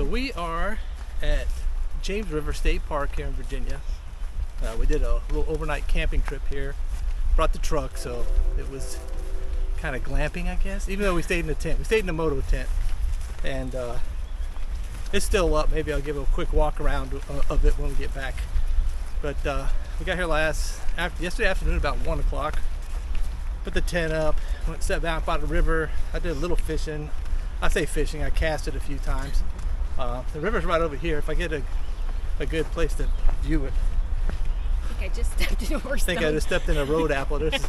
we are at James River State Park here in Virginia. We did a little overnight camping trip here. Brought the truck, so it was kind of glamping, I guess. Even though we stayed in the tent, we stayed in the moto tent, and it's still up. Maybe I'll give a quick walk around of it when we get back. But we got here yesterday afternoon about 1 o'clock. Put the tent up, went sat down by the river. I did a little fishing. I say fishing, I cast it a few times. The river's right over here. If I get a good place to view it. I think I just stepped in a horse. I think I just stepped in a road apple. This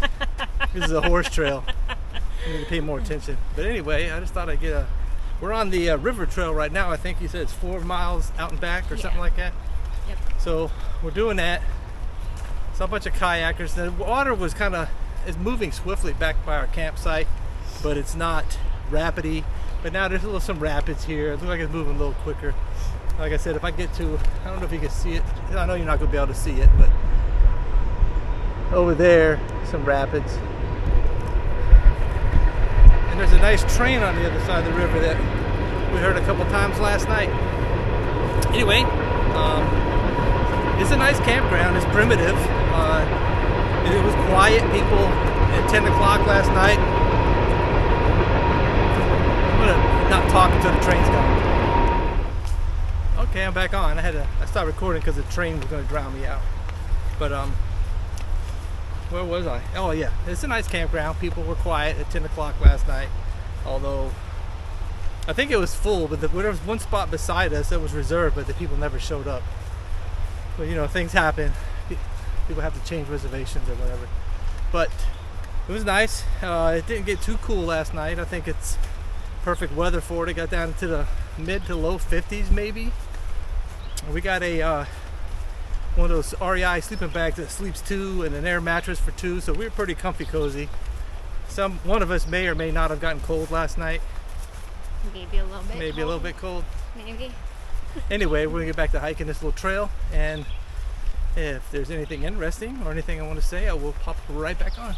is a horse trail. I need to pay more attention. But anyway, I just thought I'd we're on the river trail right now. I think you said it's 4 miles out and back or something like that. Yep. So we're doing that. It's a bunch of kayakers. The water is moving swiftly back by our campsite, but it's not rapidy. But now there's some rapids here. It looks like it's moving a little quicker. Like I said, if I get to, I don't know if you can see it. I know you're not going to be able to see it, but over there, some rapids. And there's a nice train on the other side of the river that we heard a couple times last night. Anyway, it's a nice campground. It's primitive. It was quiet. People at 10 o'clock last night. I'm gonna not talk until the train's gone. Okay, I'm back on. I stopped recording because the train was going to drown me out. But where was I? Oh yeah, it's a nice campground. People were quiet at 10 o'clock last night. Although I think it was full, but there was one spot beside us that was reserved, but the people never showed up. But you know, things happen. People have to change reservations or whatever. But it was nice. It didn't get too cool last night. I think it's perfect weather for it. It got down to the mid to low 50s maybe. We got one of those REI sleeping bags that sleeps 2 and an air mattress for 2, so we were pretty comfy cozy. One of us may or may not have gotten cold last night. Maybe a little bit. Maybe a little bit cold. Maybe. Anyway, we're gonna get back to hiking this little trail, and if there's anything interesting or anything I want to say, I will pop right back on.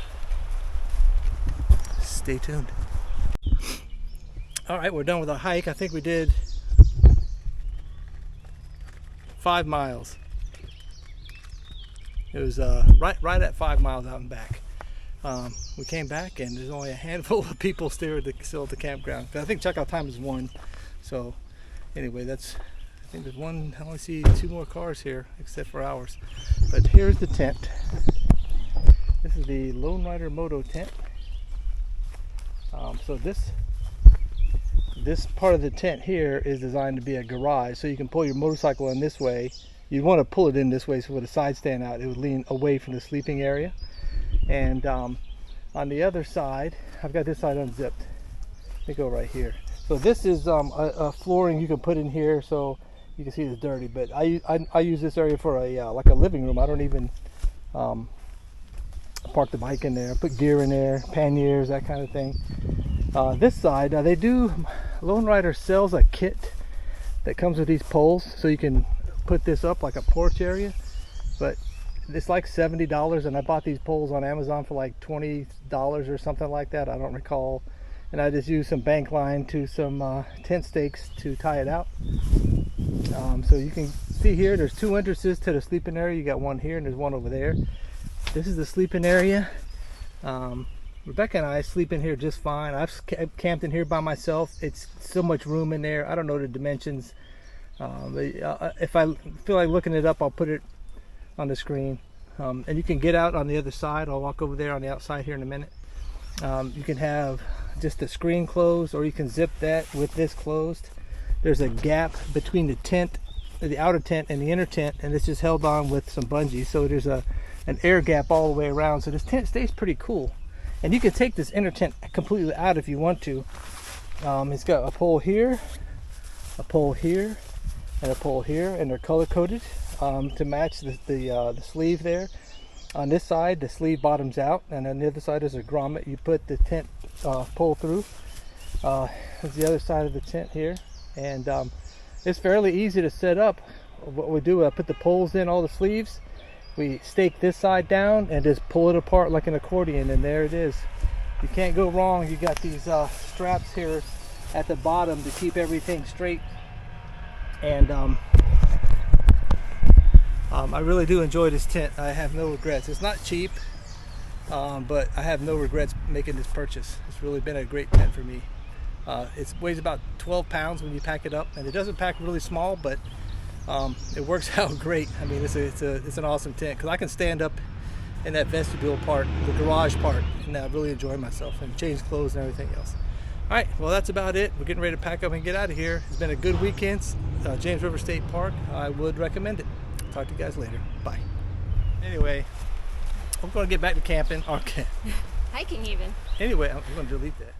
Stay tuned. All right, we're done with our hike. I think we did 5 miles. It was right at 5 miles out and back. We came back and there's only a handful of people still at the campground. I think checkout time is 1. So anyway, I think there's one. I only see 2 more cars here except for ours. But here's the tent. This is the Lone Rider Moto tent. So this part of the tent here is designed to be a garage, so you can pull your motorcycle in this way. You want to pull it in this way so with a side stand out, it would lean away from the sleeping area. And on the other side, I've got this side unzipped. Let me go right here. So this is a flooring you can put in here, so you can see it's dirty. But I use this area for like a living room. I don't even park the bike in there, put gear in there, panniers, that kind of thing. This side, Lone Rider sells a kit that comes with these poles, so you can put this up like a porch area. But it's like $70, and I bought these poles on Amazon for like $20 or something like that. I don't recall. And I just used some bank line to some tent stakes to tie it out. So you can see here, there's 2 entrances to the sleeping area. You got one here and there's one over there. This is the sleeping area. Rebecca and I sleep in here just fine. I've camped in here by myself. It's so much room in there. I don't know the dimensions. If I feel like looking it up, I'll put it on the screen. And you can get out on the other side. I'll walk over there on the outside here in a minute. You can have just the screen closed, or you can zip that with this closed. There's a gap between the tent, the outer tent, and the inner tent, and it's just held on with some bungee. So there's an air gap all the way around. So this tent stays pretty cool. And you can take this inner tent completely out if you want to. It's got a pole here, a pole here, and a pole here, and they're color coded to match the sleeve there. On this side, the sleeve bottoms out, and on the other side is a grommet you put the tent pole through. There's the other side of the tent here, and it's fairly easy to set up. What we do, I put the poles in all the sleeves. We stake this side down and just pull it apart like an accordion, and there it is. You can't go wrong. You got these straps here at the bottom to keep everything straight And I really do enjoy this tent. I have no regrets. It's not cheap, but I have no regrets making this purchase. It's really been a great tent for me. It weighs about 12 pounds when you pack it up, and it doesn't pack really small, but it works out great. I mean, it's an awesome tent because I can stand up in that vestibule part, the garage part, and I really enjoy myself and change clothes and everything else. All right, well, that's about it. We're getting ready to pack up and get out of here. It's been a good weekend. James River State Park. I would recommend it. Talk to you guys later. Bye. Anyway, I'm going to get back to camping. Okay. Hiking even. Anyway, I'm going to delete that.